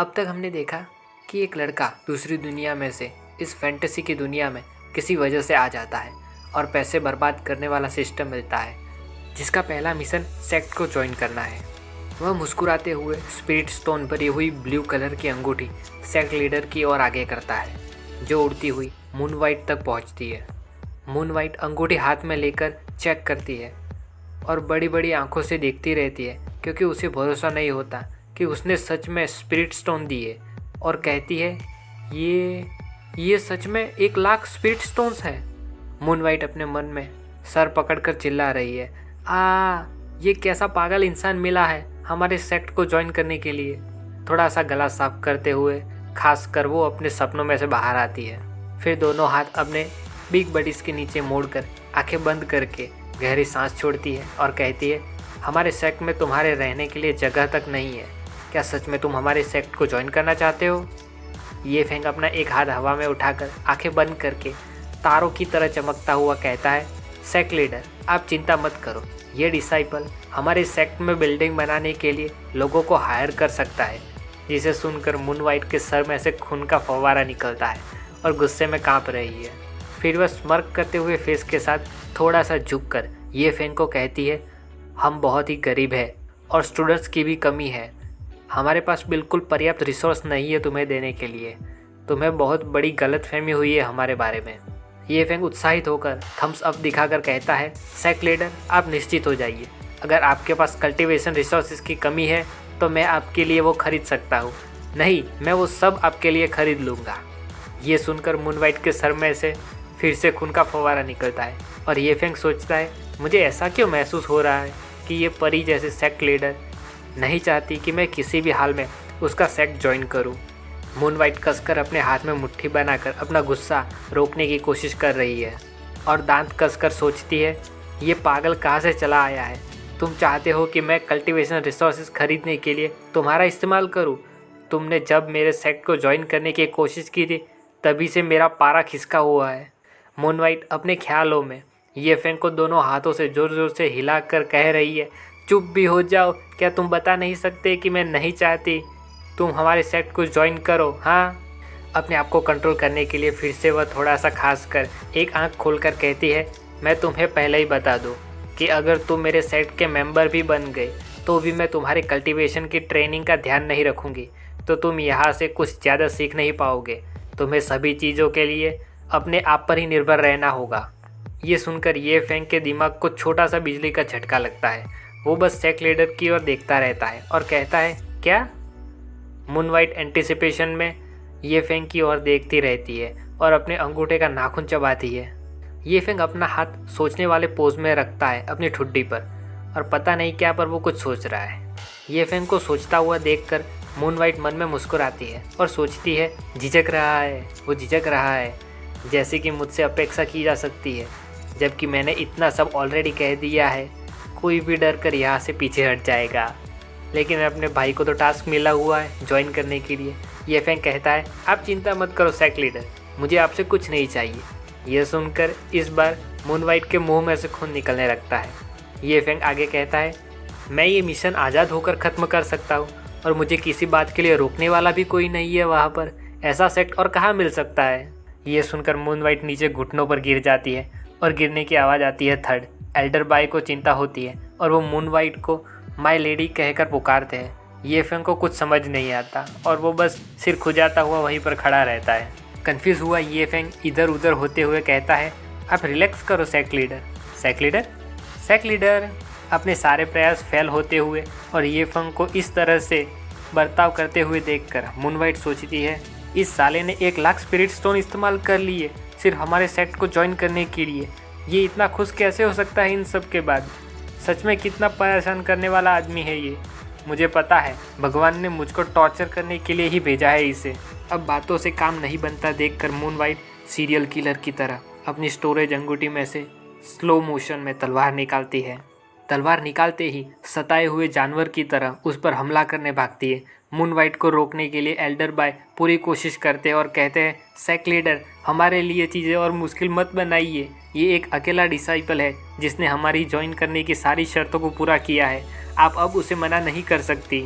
अब तक हमने देखा कि एक लड़का दूसरी दुनिया में से इस फैंटेसी की दुनिया में किसी वजह से आ जाता है और पैसे बर्बाद करने वाला सिस्टम मिलता है, जिसका पहला मिशन सेक्ट को ज्वाइन करना है। वह मुस्कुराते हुए स्पिरिट स्टोन भरी हुई ब्लू कलर की अंगूठी सेक्ट लीडर की ओर आगे करता है, जो उड़ती हुई मूनवाइट तक पहुंचती है। मूनवाइट अंगूठी हाथ में लेकर चेक करती है और बड़ी बड़ी आंखों से देखती रहती है, क्योंकि उसे भरोसा नहीं होता कि उसने सच में स्पिरिट स्टोन दिए, और कहती है ये सच में 1,00,000 स्पिरिट स्टोन्स है। मूनवाइट अपने मन में सर पकड़कर चिल्ला रही है, ये कैसा पागल इंसान मिला है हमारे सेक्ट को ज्वाइन करने के लिए। थोड़ा सा गला साफ करते हुए खासकर वो अपने सपनों में से बाहर आती है। फिर दोनों हाथ अपने बिग बडीज के नीचे मोड़कर आंखें बंद करके गहरी सांस छोड़ती है और कहती है, हमारे सेक्ट में तुम्हारे रहने के लिए जगह तक नहीं है। क्या सच में तुम हमारे सेक्ट को ज्वाइन करना चाहते हो? ये फेंग अपना एक हाथ हवा में उठाकर आंखें बंद करके तारों की तरह चमकता हुआ कहता है, सेक्ट लीडर आप चिंता मत करो, ये डिसाइपल हमारे सेक्ट में बिल्डिंग बनाने के लिए लोगों को हायर कर सकता है। जिसे सुनकर मूनवाइट के सर में से खून का फव्वारा निकलता है और गुस्से में कांप रही है। फिर वह स्मर्क करते हुए फेस के साथ थोड़ा सा झुककर ये फेंग को कहती है, हम बहुत ही गरीब है और स्टूडेंट्स की भी कमी है। हमारे पास बिल्कुल पर्याप्त रिसोर्स नहीं है तुम्हें देने के लिए। तुम्हें बहुत बड़ी गलतफहमी हुई है हमारे बारे में। ये फेंग उत्साहित होकर थम्स अप दिखाकर कहता है, सेक्ट लीडर आप निश्चित हो जाइए, अगर आपके पास कल्टीवेशन रिसोर्सेज की कमी है तो मैं आपके लिए वो खरीद सकता हूँ। नहीं, मैं वो सब आपके लिए खरीद लूँगा। ये सुनकर मूनवाइट के सर में से फिर से खून का फव्वारा निकलता है और ये फेंग सोचता है, मुझे ऐसा क्यों महसूस हो रहा है कि ये परी जैसे सेक्ट लीडर नहीं चाहती कि मैं किसी भी हाल में उसका सेक्ट ज्वाइन करूं। मूनवाइट कसकर अपने हाथ में मुट्ठी बनाकर अपना गुस्सा रोकने की कोशिश कर रही है और दांत कसकर सोचती है, ये पागल कहाँ से चला आया है। तुम चाहते हो कि मैं कल्टीवेशन रिसोर्सेज खरीदने के लिए तुम्हारा इस्तेमाल करूं। तुमने जब मेरे सेक्ट को ज्वाइन करने की कोशिश की थी तभी से मेरा पारा खिसका हुआ है। मूनवाइट अपने ख्यालों में ये फेंग को दोनों हाथों से ज़ोर ज़ोर से हिलाकर कह रही है, चुप भी हो जाओ, क्या तुम बता नहीं सकते कि मैं नहीं चाहती तुम हमारे सेक्ट को ज्वाइन करो? हाँ। अपने आप को कंट्रोल करने के लिए फिर से वह थोड़ा सा खास कर एक आंख खोलकर कहती है, मैं तुम्हें पहले ही बता दूं कि अगर तुम मेरे सेक्ट के मेंबर भी बन गए तो भी मैं तुम्हारी कल्टीवेशन की ट्रेनिंग का ध्यान नहीं रखूँगी, तो तुम यहाँ से कुछ ज़्यादा सीख नहीं पाओगे। तुम्हें सभी चीज़ों के लिए अपने आप पर ही निर्भर रहना होगा। ये सुनकर ये फेंग के दिमाग को छोटा सा बिजली का झटका लगता है। वो बस सेक्ट लीडर की ओर देखता रहता है और कहता है, क्या? मूनवाइट एंटिसिपेशन में ये फेंग की ओर देखती रहती है और अपने अंगूठे का नाखून चबाती है। ये फेंग अपना हाथ सोचने वाले पोज में रखता है अपनी ठुड्डी पर, और पता नहीं क्या पर वो कुछ सोच रहा है। ये फेंग को सोचता हुआ देखकर मूनवाइट मन में मुस्कुराती है और सोचती है, झिझक रहा है, वो झिझक रहा है जैसे कि मुझसे अपेक्षा की जा सकती है, जबकि मैंने इतना सब ऑलरेडी कह दिया है। कोई भी डर कर यहाँ से पीछे हट जाएगा, लेकिन अपने भाई को तो टास्क मिला हुआ है ज्वाइन करने के लिए। ये फेंग कहता है, आप चिंता मत करो सेक्ट लीडर, मुझे आपसे कुछ नहीं चाहिए। यह सुनकर इस बार मूनवाइट के मुंह में से खून निकलने लगता है। ये फेंग आगे कहता है, मैं ये मिशन आज़ाद होकर ख़त्म कर सकता हूँ और मुझे किसी बात के लिए रोकने वाला भी कोई नहीं है वहाँ पर। ऐसा सेक्ट और कहाँ मिल सकता है? ये सुनकर मूनवाइट नीचे घुटनों पर गिर जाती है और गिरने की आवाज़ आती है। थर्ड एल्डर बाय को चिंता होती है और वो मूनवाइट को माय लेडी कहकर पुकारते हैं। ये फेंग को कुछ समझ नहीं आता और वो बस सिर खुजाता हुआ वहीं पर खड़ा रहता है। कंफ्यूज हुआ ये फेंग इधर उधर होते हुए कहता है, आप रिलैक्स करो sect leader. Sect leader? Sect leader अपने सारे प्रयास फेल होते हुए और ये फेंग को इस तरह से बर्ताव करते हुए देखकर मूनवाइट सोचती है, इस साले ने 1,00,000 स्पिरिट स्टोन इस्तेमाल कर लिए सिर्फ हमारे सेक्ट को ज्वाइन करने के लिए। ये इतना खुश कैसे हो सकता है इन सब के बाद? सच में कितना परेशान करने वाला आदमी है ये। मुझे पता है भगवान ने मुझको टॉर्चर करने के लिए ही भेजा है इसे। अब बातों से काम नहीं बनता देखकर मूनवाइट सीरियल किलर की तरह अपनी स्टोरेज अंगूठी में से स्लो मोशन में तलवार निकालती है। तलवार निकालते ही सताए हुए जानवर की तरह उस पर हमला करने भागती है। मूनवाइट को रोकने के लिए एल्डर बाय पूरी कोशिश करते हैं और कहते हैं, सेक्ट लीडर हमारे लिए चीज़ें और मुश्किल मत बनाइए। ये एक अकेला डिसाइपल है जिसने हमारी ज्वाइन करने की सारी शर्तों को पूरा किया है। आप अब उसे मना नहीं कर सकती।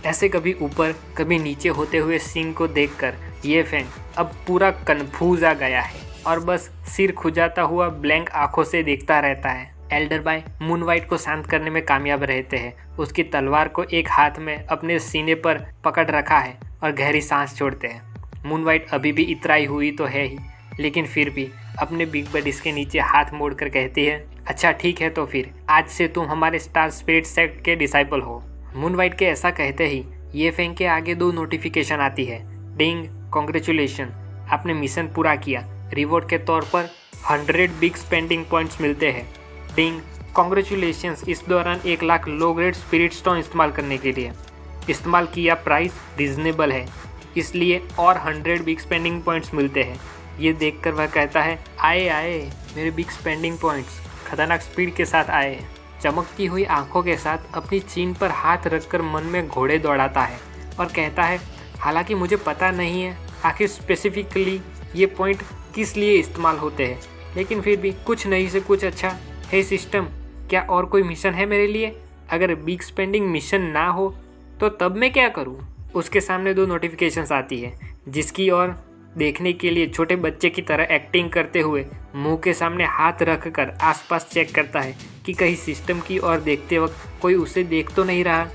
ऐसे कभी ऊपर कभी नीचे होते हुए सीन को देखकर ये फेंग अब पूरा कन्फ्यूज आ गया है और बस सिर खुजाता हुआ ब्लैंक आंखों से देखता रहता है। एल्डर बाय मून वाइट को शांत करने में कामयाब रहते हैं। उसकी तलवार को एक हाथ में अपने सीने पर पकड़ रखा है और गहरी सांस छोड़ते हैं। मून वाइट अभी भी इतराई हुई तो है ही, लेकिन फिर भी अपने बिग बडीज के नीचे हाथ मोड़कर कहती है, अच्छा ठीक है, तो फिर आज से तुम हमारे स्टार स्पिरिट सेक्ट के डिसाइपल हो। मून वाइट के ऐसा कहते ही ये फेंग के आगे 2 नोटिफिकेशन आती है। डिंग, कॉन्ग्रेचुलेशन, आपने मिशन पूरा किया। रिवॉर्ड के तौर पर 100 बिग स्पेंडिंग पॉइंट्स मिलते हैं। डिंग, कॉन्ग्रेचुलेशंस, इस दौरान 1 lakh low grade spirit stone इस्तेमाल करने के लिए। इस्तेमाल किया प्राइस रीजनेबल है, इसलिए और 100 बिग स्पेंडिंग पॉइंट्स मिलते हैं। ये देखकर वह कहता है, आए आए मेरे बिग स्पेंडिंग पॉइंट्स, खतरनाक स्पीड के साथ आए। चमकती हुई आंखों के साथ अपनी चीन पर हाथ रखकर मन में घोड़े दौड़ाता है और कहता है, हालांकि मुझे पता नहीं है आखिर स्पेसिफिकली ये पॉइंट किस लिए इस्तेमाल होते हैं, लेकिन फिर भी कुछ नहीं से कुछ अच्छा है। सिस्टम, क्या और कोई मिशन है मेरे लिए? अगर बिग स्पेंडिंग मिशन ना हो तो तब मैं क्या करूं? उसके सामने 2 नोटिफिकेशंस आती है, जिसकी ओर देखने के लिए छोटे बच्चे की तरह एक्टिंग करते हुए मुंह के सामने हाथ रखकर आसपास चेक करता है कि कहीं सिस्टम की ओर देखते वक्त कोई उसे देख तो नहीं रहा।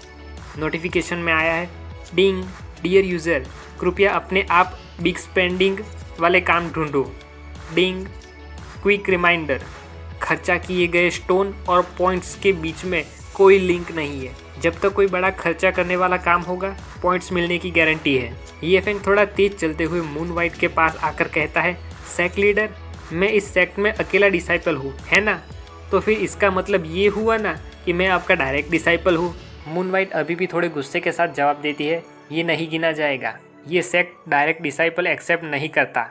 नोटिफिकेशन में आया है, डिंग, डियर यूज़र, कृपया अपने आप बिग स्पेंडिंग वाले काम ढूंढो। डिंग, क्विक रिमाइंडर, खर्चा किए गए स्टोन और पॉइंट्स के बीच में कोई लिंक नहीं है। जब तक कोई बड़ा खर्चा करने वाला काम होगा, पॉइंट्स मिलने की गारंटी है। ये फेंग थोड़ा तेज चलते हुए मून वाइट के पास आकर कहता है, सेक्ट लीडर, मैं इस सेक्ट में अकेला डिसाइपल हूँ, है ना? तो फिर इसका मतलब ये हुआ ना कि मैं आपका डायरेक्ट डिसाइपल हूँ। मून वाइट अभी भी थोड़े गुस्से के साथ जवाब देती है, ये नहीं गिना जाएगा, ये सेक्ट डायरेक्ट डिसाइपल एक्सेप्ट नहीं करता।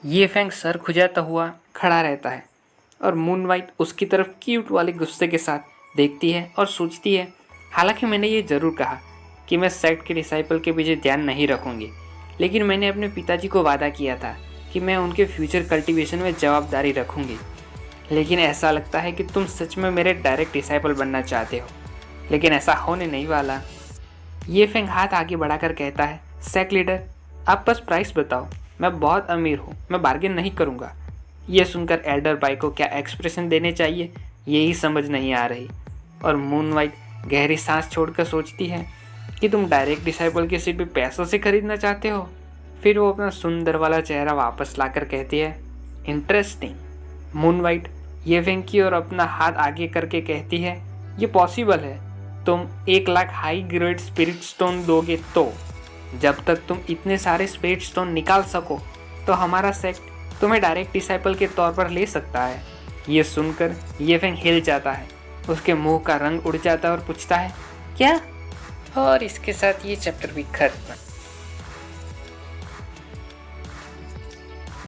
ये फेंग सर खुजाता हुआ खड़ा रहता है और मून वाइट उसकी तरफ क्यूट वाले गुस्से के साथ देखती है और सोचती है, हालांकि मैंने ये ज़रूर कहा कि मैं सेक्ट के डिसाइपल के पीछे ध्यान नहीं रखूँगी, लेकिन मैंने अपने पिताजी को वादा किया था कि मैं उनके फ्यूचर कल्टीवेशन में जवाबदारी रखूँगी। लेकिन ऐसा लगता है कि तुम सच में मेरे डायरेक्ट डिसाइपल बनना चाहते हो, लेकिन ऐसा होने नहीं वाला। ये फेंग हाथ आगे बढ़ाकर कहता है, सेक्ट लीडर, आप बस प्राइस बताओ, मैं बहुत अमीर हूँ, मैं बार्गेन नहीं करूँगा। ये सुनकर एल्डर बाई को क्या एक्सप्रेशन देने चाहिए यही समझ नहीं आ रही और मून वाइट गहरी सांस छोड़कर सोचती है कि तुम डायरेक्ट डिसाइपल की सीट भी पैसों से खरीदना चाहते हो। फिर वो अपना सुंदर वाला चेहरा वापस लाकर कहती है, इंटरेस्टिंग। मून वाइट ये फेंग की और अपना हाथ आगे करके कहती है, ये पॉसिबल है, तुम 1 lakh high grade spirit stone दोगे तो। जब तक तुम इतने सारे स्पिरिट स्टोन निकाल सको तो हमारा सेक्ट तुम्हें डायरेक्ट डिसाइपल के तौर पर ले सकता है। ये सुनकर ये फेंग हिल जाता है, उसके मुंह का रंग उड़ जाता है और पूछता है, क्या? और इसके साथ ये चैप्टर भी खत्म।